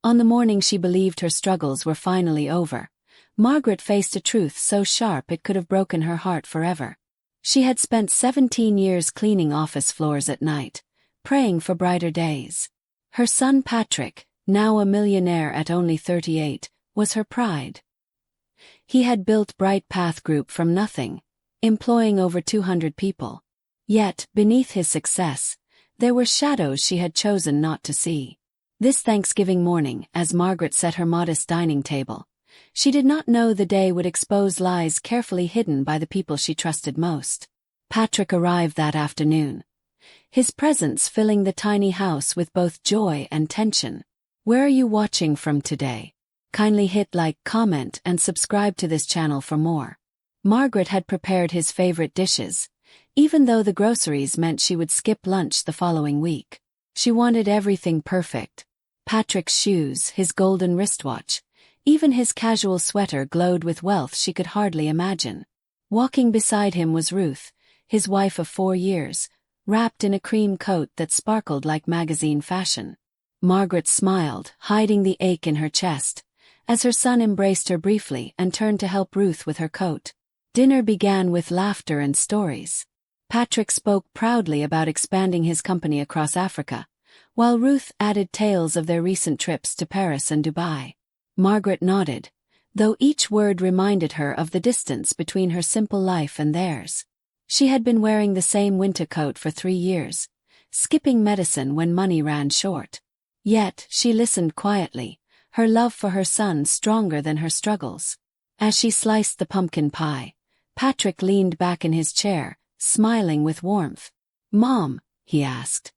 On the morning she believed her struggles were finally over, Margaret faced a truth so sharp it could have broken her heart forever. She had spent 17 years cleaning office floors at night, praying for brighter days. Her son Patrick, now a millionaire at only 38, was her pride. He had built Bright Path Group from nothing, employing over 200 people. Yet, beneath his success, there were shadows she had chosen not to see. This Thanksgiving morning, as Margaret set her modest dining table, she did not know the day would expose lies carefully hidden by the people she trusted most. Patrick arrived that afternoon, his presence filling the tiny house with both joy and tension. Where are you watching from today? Kindly hit like, comment, and subscribe to this channel for more. Margaret had prepared his favorite dishes, even though the groceries meant she would skip lunch the following week. She wanted everything perfect. Patrick's shoes, his golden wristwatch, even his casual sweater glowed with wealth she could hardly imagine. Walking beside him was Ruth, his wife of 4 years, wrapped in a cream coat that sparkled like magazine fashion. Margaret smiled, hiding the ache in her chest, as her son embraced her briefly and turned to help Ruth with her coat. Dinner began with laughter and stories. Patrick spoke proudly about expanding his company across Africa, while Ruth added tales of their recent trips to Paris and Dubai. Margaret nodded, though each word reminded her of the distance between her simple life and theirs. She had been wearing the same winter coat for 3 years, skipping medicine when money ran short. Yet, she listened quietly, her love for her son stronger than her struggles. As she sliced the pumpkin pie, Patrick leaned back in his chair, smiling with warmth. "Mom," he asked,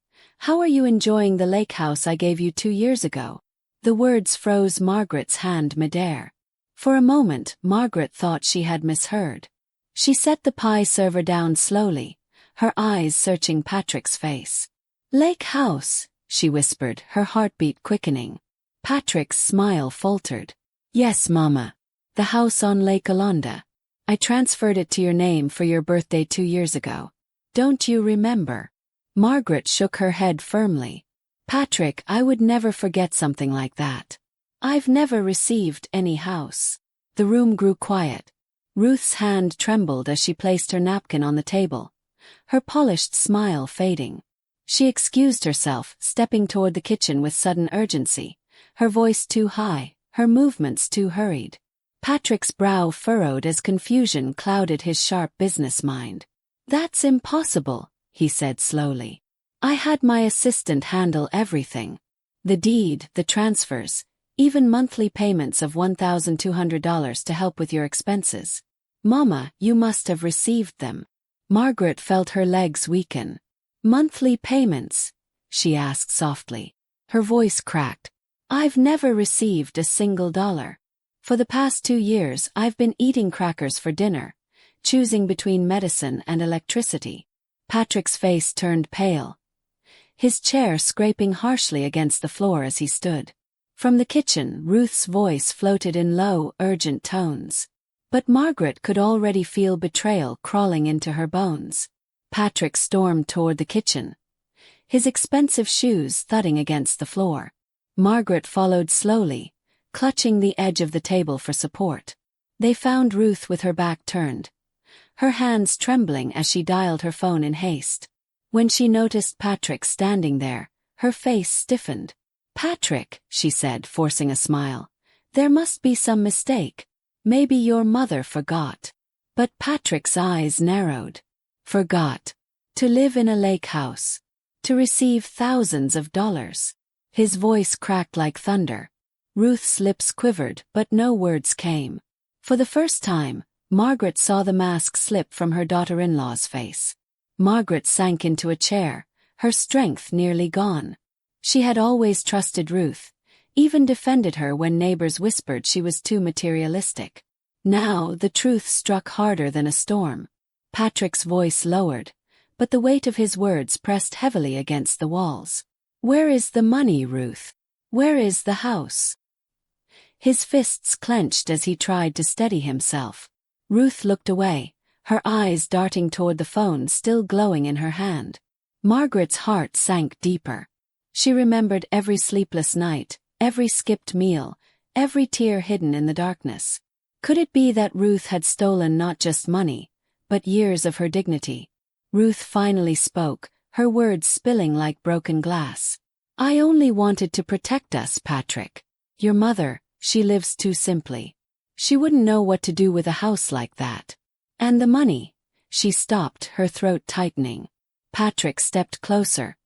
"how are you enjoying the lake house I gave you 2 years ago?" The words froze Margaret's hand midair. For a moment, Margaret thought she had misheard. She set the pie server down slowly, her eyes searching Patrick's face. "Lake house," she whispered, her heartbeat quickening. Patrick's smile faltered. "Yes, Mama. The house on Lake Alonda. I transferred it to your name for your birthday 2 years ago. Don't you remember?" Margaret shook her head firmly. "Patrick, I would never forget something like that. I've never received any house." The room grew quiet. Ruth's hand trembled as she placed her napkin on the table, her polished smile fading. She excused herself, stepping toward the kitchen with sudden urgency, her voice too high, her movements too hurried. Patrick's brow furrowed as confusion clouded his sharp business mind. "That's impossible," he said slowly. "I had my assistant handle everything. The deed, the transfers, even monthly payments of $1,200 to help with your expenses. Mama, you must have received them." Margaret felt her legs weaken. "Monthly payments?" she asked softly. Her voice cracked. "I've never received a single dollar. For the past 2 years I've been eating crackers for dinner, choosing between medicine and electricity." Patrick's face turned pale, his chair scraping harshly against the floor as he stood. From the kitchen, Ruth's voice floated in low, urgent tones. But Margaret could already feel betrayal crawling into her bones. Patrick stormed toward the kitchen, his expensive shoes thudding against the floor. Margaret followed slowly, clutching the edge of the table for support. They found Ruth with her back turned, her hands trembling as she dialed her phone in haste. When she noticed Patrick standing there, her face stiffened. "Patrick," she said, forcing a smile, "there must be some mistake. Maybe your mother forgot." But Patrick's eyes narrowed. Forgot. To live in a lake house. To receive thousands of dollars. His voice cracked like thunder. Ruth's lips quivered, but no words came. For the first time, Margaret saw the mask slip from her daughter-in-law's face. Margaret sank into a chair, her strength nearly gone. She had always trusted Ruth, even defended her when neighbors whispered she was too materialistic. Now the truth struck harder than a storm. Patrick's voice lowered, but the weight of his words pressed heavily against the walls. "Where is the money, Ruth? Where is the house?" His fists clenched as he tried to steady himself. Ruth looked away, her eyes darting toward the phone still glowing in her hand. Margaret's heart sank deeper. She remembered every sleepless night, every skipped meal, every tear hidden in the darkness. Could it be that Ruth had stolen not just money, but years of her dignity? Ruth finally spoke, her words spilling like broken glass. "I only wanted to protect us, Patrick. Your mother, she lives too simply. She wouldn't know what to do with a house like that. And the money." She stopped, her throat tightening. Patrick stepped closer,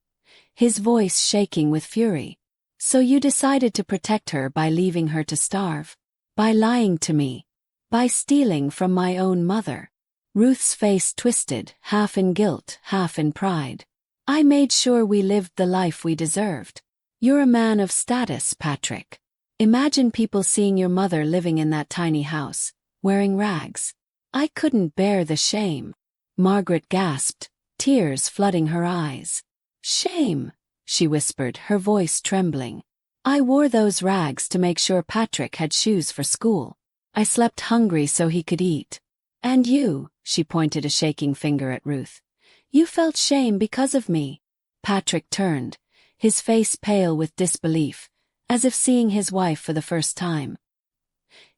his voice shaking with fury. "So you decided to protect her by leaving her to starve? By lying to me? By stealing from my own mother?" Ruth's face twisted, half in guilt, half in pride. "I made sure we lived the life we deserved. You're a man of status, Patrick. Imagine people seeing your mother living in that tiny house, wearing rags. I couldn't bear the shame." Margaret gasped, tears flooding her eyes. "Shame," she whispered, her voice trembling. "I wore those rags to make sure Patrick had shoes for school. I slept hungry so he could eat. And you," she pointed a shaking finger at Ruth, "you felt shame because of me." Patrick turned, his face pale with disbelief, as if seeing his wife for the first time.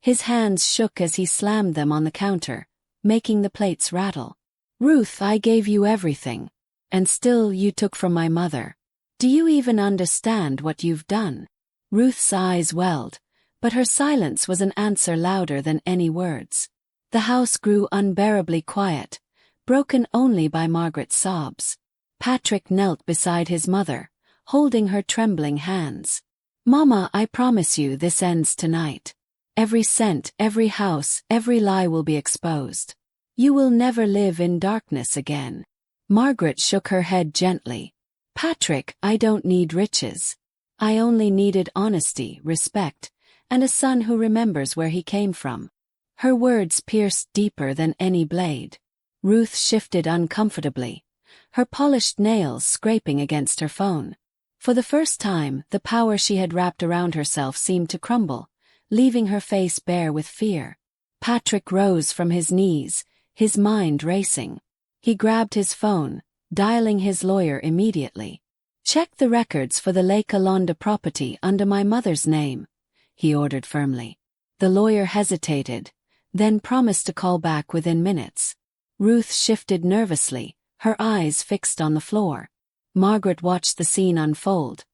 His hands shook as he slammed them on the counter, making the plates rattle. "Ruth, I gave you everything. And still you took from my mother. Do you even understand what you've done?" Ruth's eyes welled, but her silence was an answer louder than any words. The house grew unbearably quiet, broken only by Margaret's sobs. Patrick knelt beside his mother, holding her trembling hands. "Mama, I promise you this ends tonight. Every cent, every house, every lie will be exposed. You will never live in darkness again." Margaret shook her head gently. "Patrick, I don't need riches. I only needed honesty, respect, and a son who remembers where he came from." Her words pierced deeper than any blade. Ruth shifted uncomfortably, her polished nails scraping against her phone. For the first time, the power she had wrapped around herself seemed to crumble, leaving her face bare with fear. Patrick rose from his knees, his mind racing. He grabbed his phone, dialing his lawyer immediately. "Check the records for the Lake Alonda property under my mother's name," he ordered firmly. The lawyer hesitated, then promised to call back within minutes. Ruth shifted nervously, her eyes fixed on the floor. Margaret watched the scene unfold,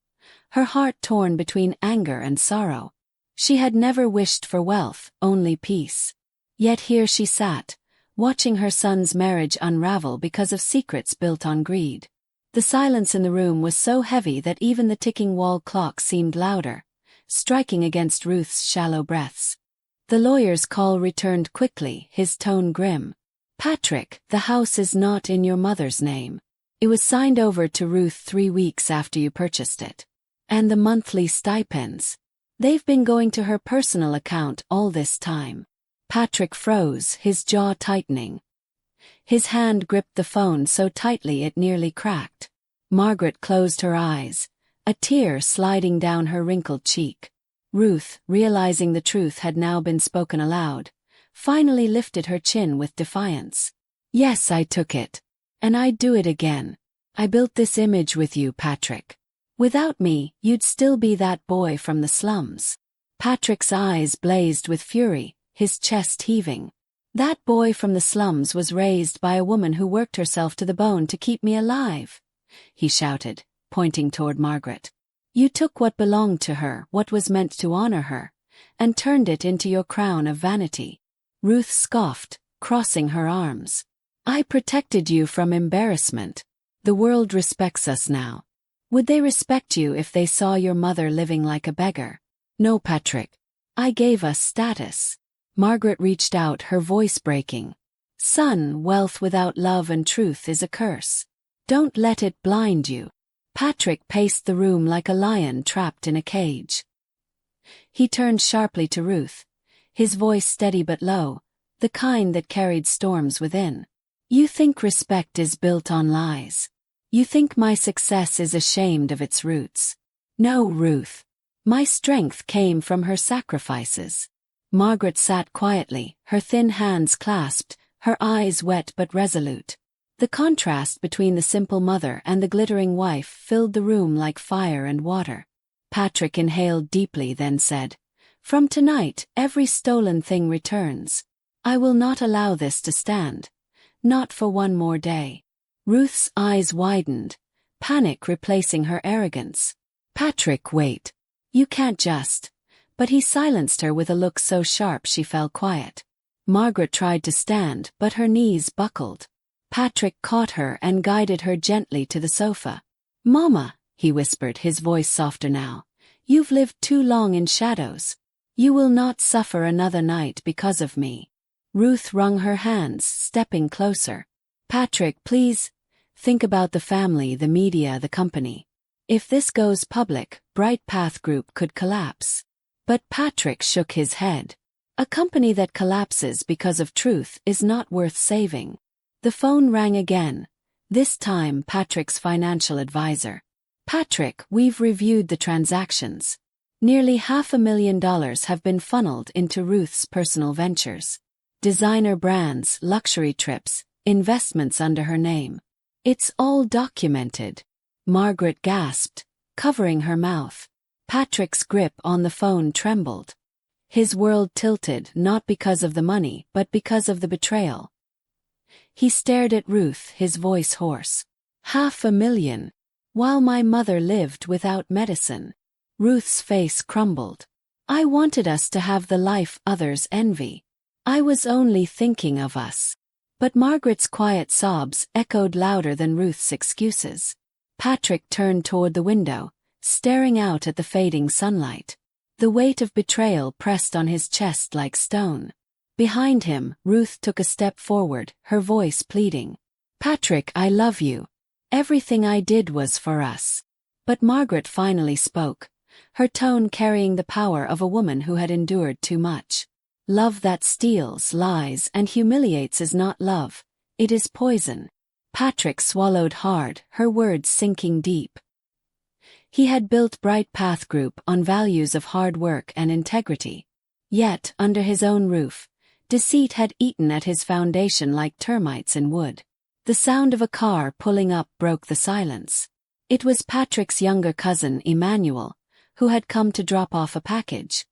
her heart torn between anger and sorrow. She had never wished for wealth, only peace. Yet here she sat, watching her son's marriage unravel because of secrets built on greed. The silence in the room was so heavy that even the ticking wall clock seemed louder, striking against Ruth's shallow breaths. The lawyer's call returned quickly, his tone grim. "Patrick, the house is not in your mother's name. It was signed over to Ruth 3 weeks after you purchased it. And the monthly stipends, they've been going to her personal account all this time." Patrick froze, his jaw tightening. His hand gripped the phone so tightly it nearly cracked. Margaret closed her eyes, a tear sliding down her wrinkled cheek. Ruth, realizing the truth had now been spoken aloud, finally lifted her chin with defiance. "Yes, I took it. And I'd do it again. I built this image with you, Patrick. Without me, you'd still be that boy from the slums." Patrick's eyes blazed with fury, his chest heaving. "That boy from the slums was raised by a woman who worked herself to the bone to keep me alive," he shouted, pointing toward Margaret. "You took what belonged to her, what was meant to honor her, and turned it into your crown of vanity." Ruth scoffed, crossing her arms. "I protected you from embarrassment. The world respects us now. Would they respect you if they saw your mother living like a beggar? No, Patrick. I gave us status." Margaret reached out, her voice breaking. "Son, wealth without love and truth is a curse. Don't let it blind you." Patrick paced the room like a lion trapped in a cage. He turned sharply to Ruth, his voice steady but low, the kind that carried storms within. "You think respect is built on lies. You think my success is ashamed of its roots. No, Ruth. My strength came from her sacrifices." Margaret sat quietly, her thin hands clasped, her eyes wet but resolute. The contrast between the simple mother and the glittering wife filled the room like fire and water. Patrick inhaled deeply, then said, "From tonight, every stolen thing returns. I will not allow this to stand. Not for one more day." Ruth's eyes widened, panic replacing her arrogance. "Patrick, wait. You can't just." But he silenced her with a look so sharp she fell quiet. Margaret tried to stand, but her knees buckled. Patrick caught her and guided her gently to the sofa. "Mama," he whispered, his voice softer now, "you've lived too long in shadows. You will not suffer another night because of me." Ruth wrung her hands, stepping closer. "Patrick, please. Think about the family, the media, the company. If this goes public, Bright Path Group could collapse." But Patrick shook his head. "A company that collapses because of truth is not worth saving." The phone rang again, this time Patrick's financial advisor. "Patrick, we've reviewed the transactions. Nearly $500,000 have been funneled into Ruth's personal ventures. Designer brands, luxury trips, investments under her name. It's all documented." Margaret gasped, covering her mouth. Patrick's grip on the phone trembled. His world tilted, not because of the money, but because of the betrayal. He stared at Ruth, his voice hoarse. $500,000. While my mother lived without medicine." Ruth's face crumbled. "I wanted us to have the life others envy. I was only thinking of us." But Margaret's quiet sobs echoed louder than Ruth's excuses. Patrick turned toward the window, staring out at the fading sunlight. The weight of betrayal pressed on his chest like stone. Behind him, Ruth took a step forward, her voice pleading. "Patrick, I love you. Everything I did was for us." But Margaret finally spoke, her tone carrying the power of a woman who had endured too much. "Love that steals, lies, and humiliates is not love. It is poison." Patrick swallowed hard, her words sinking deep. He had built Bright Path Group on values of hard work and integrity. Yet, under his own roof, deceit had eaten at his foundation like termites in wood. The sound of a car pulling up broke the silence. It was Patrick's younger cousin, Emmanuel, who had come to drop off a package.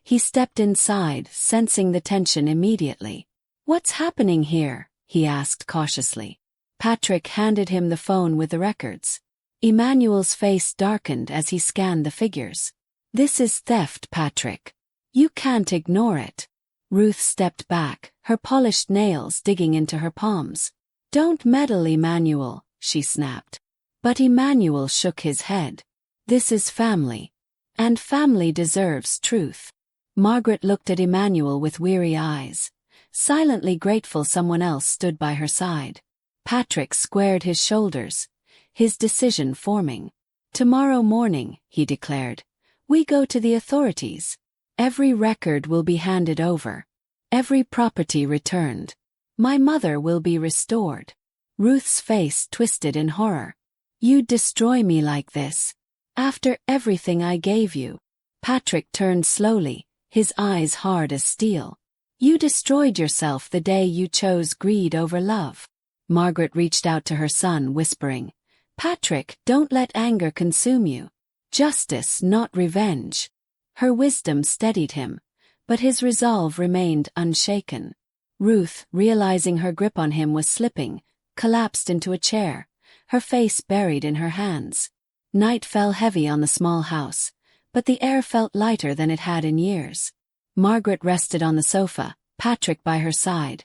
He stepped inside, sensing the tension immediately. "What's happening here?" he asked cautiously. Patrick handed him the phone with the records. Emmanuel's face darkened as he scanned the figures. "This is theft, Patrick. You can't ignore it." Ruth stepped back, her polished nails digging into her palms. "Don't meddle, Emmanuel," she snapped. But Emmanuel shook his head. "This is family. And family deserves truth." Margaret looked at Emmanuel with weary eyes, silently grateful someone else stood by her side. Patrick squared his shoulders, his decision forming. "Tomorrow morning," he declared, "we go to the authorities. Every record will be handed over. Every property returned. My mother will be restored." Ruth's face twisted in horror. "You'd destroy me like this? After everything I gave you?" Patrick turned slowly, his eyes hard as steel. "You destroyed yourself the day you chose greed over love." Margaret reached out to her son, whispering, "Patrick, don't let anger consume you. Justice, not revenge." Her wisdom steadied him, but his resolve remained unshaken. Ruth, realizing her grip on him was slipping, collapsed into a chair, her face buried in her hands. Night fell heavy on the small house, but the air felt lighter than it had in years. Margaret rested on the sofa, Patrick by her side,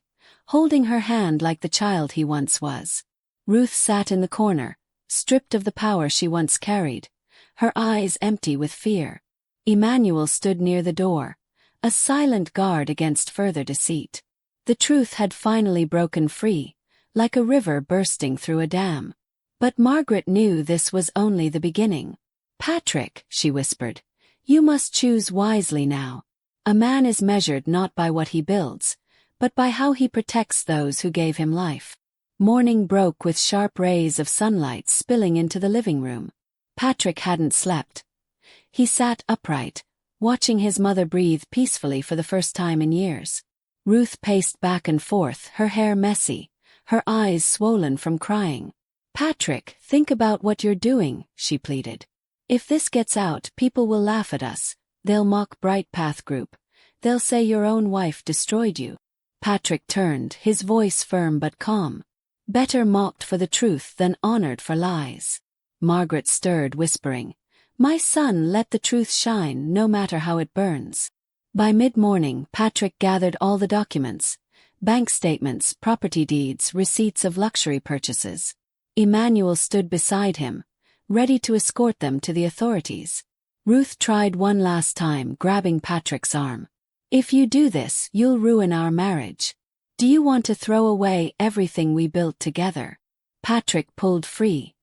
holding her hand like the child he once was. Ruth sat in the corner, stripped of the power she once carried, her eyes empty with fear. Emmanuel stood near the door, a silent guard against further deceit. The truth had finally broken free, like a river bursting through a dam. But Margaret knew this was only the beginning. "Patrick," she whispered, "you must choose wisely now. A man is measured not by what he builds, but by how he protects those who gave him life." Morning broke with sharp rays of sunlight spilling into the living room. Patrick hadn't slept. He sat upright, watching his mother breathe peacefully for the first time in years. Ruth paced back and forth, her hair messy, her eyes swollen from crying. "Patrick, think about what you're doing," she pleaded. If this gets out, people will laugh at us. They'll mock Bright Path Group. They'll say your own wife destroyed you. Patrick turned, his voice firm but calm. Better mocked for the truth than honored for lies. Margaret stirred, whispering, "My son, let the truth shine, no matter how it burns." By mid-morning, Patrick gathered all the documents: bank statements, property deeds, receipts of luxury purchases. Emmanuel stood beside him, ready to escort them to the authorities. Ruth tried one last time, grabbing Patrick's arm. "If you do this, you'll ruin our marriage. Do you want to throw away everything we built together?" Patrick pulled free,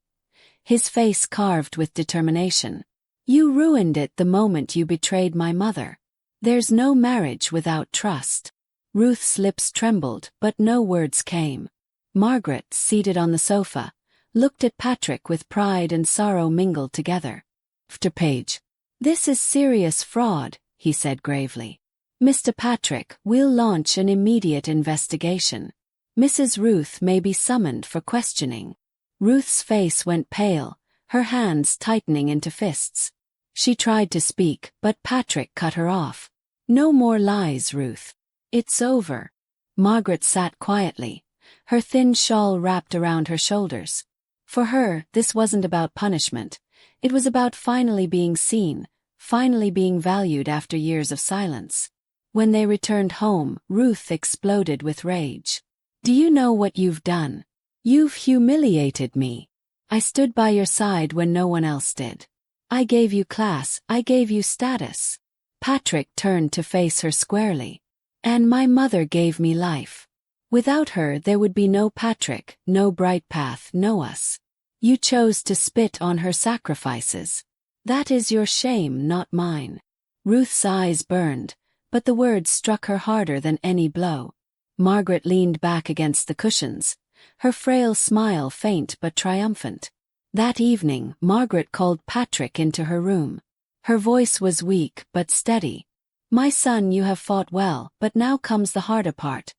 his face carved with determination. "You ruined it the moment you betrayed my mother. There's no marriage without trust." Ruth's lips trembled, but no words came. Margaret, seated on the sofa, looked at Patrick with pride and sorrow mingled together. "After Page, this is serious fraud," he said gravely. "Mr. Patrick, we'll launch an immediate investigation. Mrs. Ruth may be summoned for questioning." Ruth's face went pale, her hands tightening into fists. She tried to speak, but Patrick cut her off. "No more lies, Ruth. It's over." Margaret sat quietly, her thin shawl wrapped around her shoulders. For her, this wasn't about punishment. It was about finally being seen, finally being valued after years of silence. When they returned home, Ruth exploded with rage. "Do you know what you've done? You've humiliated me. I stood by your side when no one else did. I gave you class, I gave you status." Patrick turned to face her squarely. "And my mother gave me life. Without her there would be no Patrick, no Bright Path, no us. You chose to spit on her sacrifices. That is your shame, not mine." Ruth's eyes burned, but the words struck her harder than any blow. Margaret leaned back against the cushions, her frail smile faint but triumphant. That evening, Margaret called Patrick into her room. Her voice was weak but steady. "My son, you have fought well, but now comes the harder part.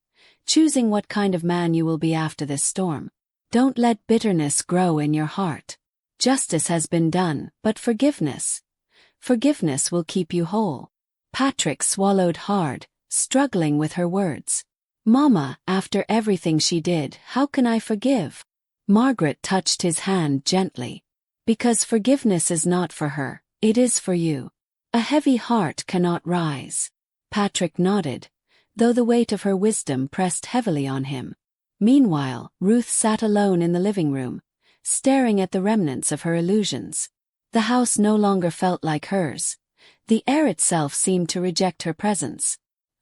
Choosing what kind of man you will be after this storm. Don't let bitterness grow in your heart. Justice has been done, but forgiveness will keep you whole." Patrick swallowed hard, struggling with her words. "Mama, after everything she did, how can I forgive?" Margaret touched his hand gently. "Because forgiveness is not for her, it is for you. A heavy heart cannot rise." Patrick nodded, though the weight of her wisdom pressed heavily on him. Meanwhile, Ruth sat alone in the living room, staring at the remnants of her illusions. The house no longer felt like hers. The air itself seemed to reject her presence.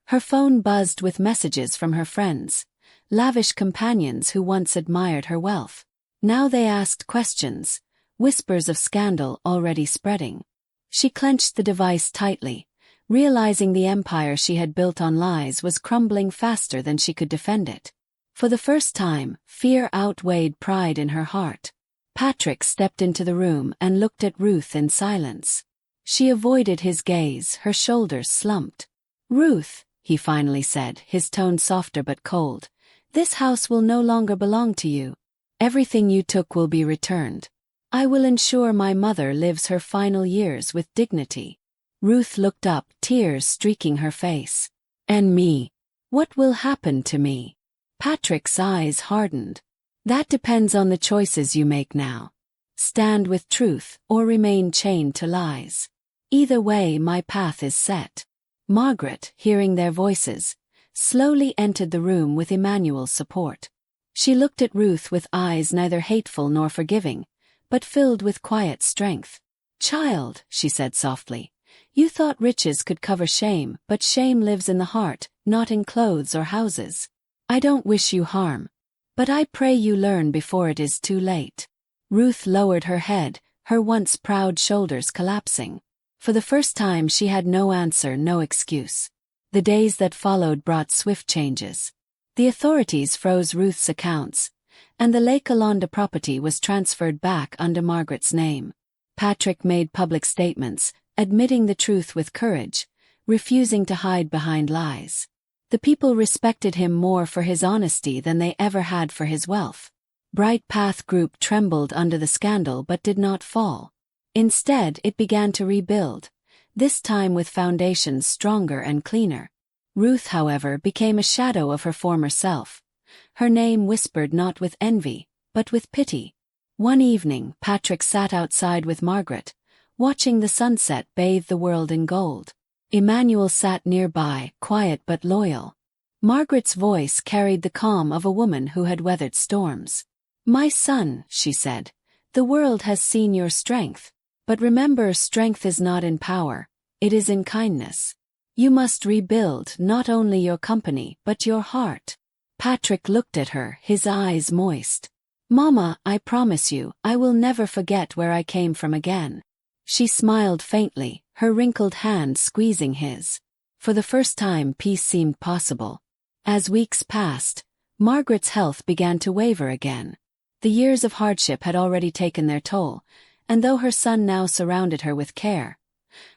Her phone buzzed with messages from her friends, lavish companions who once admired her wealth. Now they asked questions, whispers of scandal already spreading. She clenched the device tightly, realizing the empire she had built on lies was crumbling faster than she could defend it. For the first time, fear outweighed pride in her heart. Patrick stepped into the room and looked at Ruth in silence. She avoided his gaze, her shoulders slumped. "Ruth," he finally said, his tone softer but cold, "this house will no longer belong to you. Everything you took will be returned. I will ensure my mother lives her final years with dignity." Ruth looked up, tears streaking her face. "And me? What will happen to me?" Patrick's eyes hardened. "That depends on the choices you make now. Stand with truth or remain chained to lies. Either way, my path is set." Margaret, hearing their voices, slowly entered the room with Emmanuel's support. She looked at Ruth with eyes neither hateful nor forgiving, but filled with quiet strength. "Child," she said softly, "you thought riches could cover shame, but shame lives in the heart, not in clothes or houses. I don't wish you harm, but I pray you learn before it is too late." Ruth lowered her head, her once proud shoulders collapsing. For the first time she had no answer, no excuse. The days that followed brought swift changes. The authorities froze Ruth's accounts, and the Lake Alonda property was transferred back under Margaret's name. Patrick made public statements, admitting the truth with courage, refusing to hide behind lies. The people respected him more for his honesty than they ever had for his wealth. Bright Path Group trembled under the scandal but did not fall. Instead, it began to rebuild, this time with foundations stronger and cleaner. Ruth, however, became a shadow of her former self. Her name whispered not with envy, but with pity. One evening, Patrick sat outside with Margaret, watching the sunset bathe the world in gold. Emmanuel sat nearby, quiet but loyal. Margaret's voice carried the calm of a woman who had weathered storms. "My son," she said, "the world has seen your strength. But remember, strength is not in power, it is in kindness. You must rebuild not only your company but your heart." Patrick looked at her, his eyes moist. "Mama, I promise you, I will never forget where I came from again." She smiled faintly, her wrinkled hand squeezing his. For the first time, peace seemed possible. As weeks passed, Margaret's health began to waver again. The years of hardship had already taken their toll, and though her son now surrounded her with care,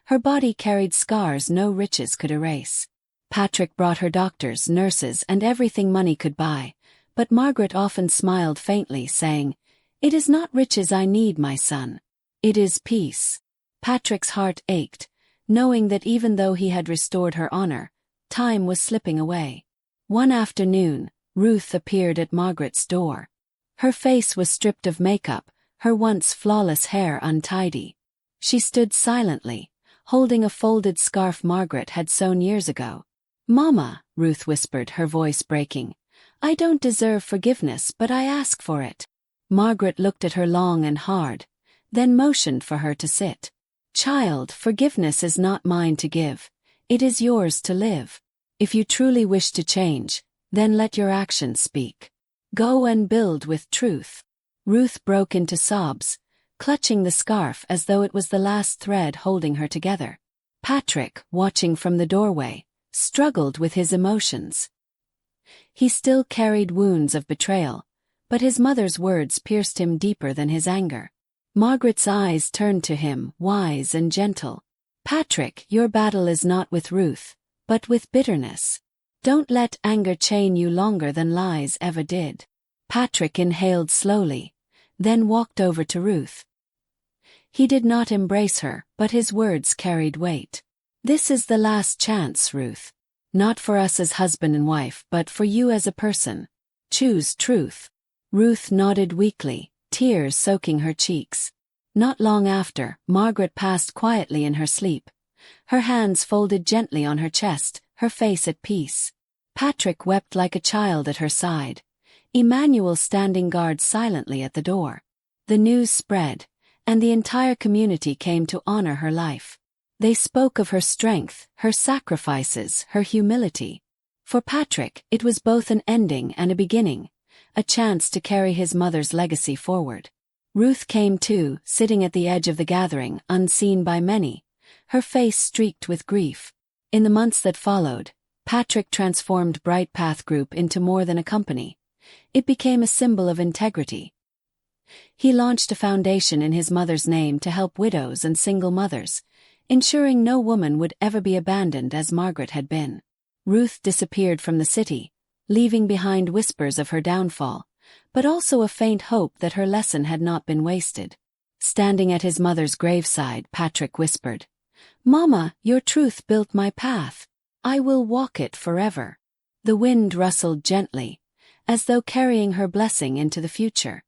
her body carried scars no riches could erase. Patrick brought her doctors, nurses, and everything money could buy, but Margaret often smiled faintly, saying, "It is not riches I need, my son. It is peace." Patrick's heart ached, knowing that even though he had restored her honor, time was slipping away. One afternoon, Ruth appeared at Margaret's door. Her face was stripped of makeup, her once flawless hair untidy. She stood silently, holding a folded scarf Margaret had sewn years ago. "Mama," Ruth whispered, her voice breaking, "I don't deserve forgiveness, but I ask for it." Margaret looked at her long and hard, then motioned for her to sit. "Child, forgiveness is not mine to give. It is yours to live. If you truly wish to change, then let your actions speak. Go and build with truth." Ruth broke into sobs, clutching the scarf as though it was the last thread holding her together. Patrick, watching from the doorway, struggled with his emotions. He still carried wounds of betrayal, but his mother's words pierced him deeper than his anger. Margaret's eyes turned to him, wise and gentle. "Patrick, your battle is not with Ruth, but with bitterness. Don't let anger chain you longer than lies ever did." Patrick inhaled slowly, then walked over to Ruth. He did not embrace her, but his words carried weight. "This is the last chance, Ruth. Not for us as husband and wife, but for you as a person. Choose truth." Ruth nodded weakly, tears soaking her cheeks. Not long after, Margaret passed quietly in her sleep, her hands folded gently on her chest, her face at peace. Patrick wept like a child at her side, Emmanuel standing guard silently at the door. The news spread, and the entire community came to honor her life. They spoke of her strength, her sacrifices, her humility. For Patrick, it was both an ending and a beginning, a chance to carry his mother's legacy forward. Ruth came too, sitting at the edge of the gathering, unseen by many, her face streaked with grief. In the months that followed, Patrick transformed Bright Path Group into more than a company. It became a symbol of integrity. He launched a foundation in his mother's name to help widows and single mothers, ensuring no woman would ever be abandoned as Margaret had been. Ruth disappeared from the city, leaving behind whispers of her downfall, but also a faint hope that her lesson had not been wasted. Standing at his mother's graveside, Patrick whispered, "Mama, your truth built my path. I will walk it forever." The wind rustled gently, as though carrying her blessing into the future.